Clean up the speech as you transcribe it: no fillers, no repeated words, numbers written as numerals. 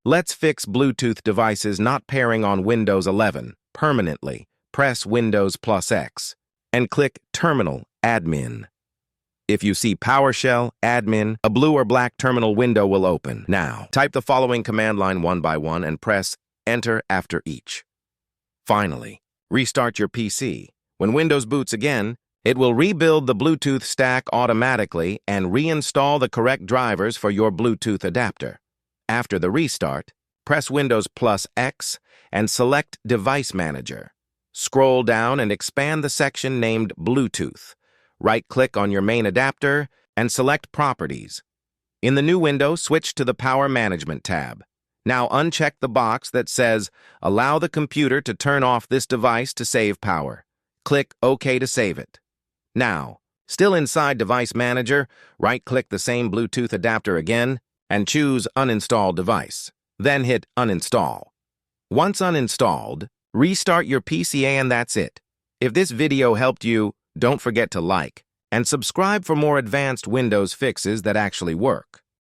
Let's fix Bluetooth devices not pairing on Windows 11 permanently. Press Windows plus X and click Terminal Admin. If you see PowerShell Admin, a blue or black terminal window will open. Now, type the following command line one by one and press Enter after each. Finally, restart your PC. When Windows boots again, it will rebuild the Bluetooth stack automatically and reinstall the correct drivers for your Bluetooth adapter. After the restart, press Windows plus X and select Device Manager. Scroll down and expand the section named Bluetooth. Right-click on your main adapter and select Properties. In the new window, switch to the Power Management tab. Now uncheck the box that says, Allow the computer to turn off this device to save power. Click OK to save it. Now, still inside Device Manager, right-click the same Bluetooth adapter again and choose Uninstall Device. Then hit Uninstall. Once uninstalled, restart your PC and that's it. If this video helped you, don't forget to like and subscribe for more advanced Windows fixes that actually work.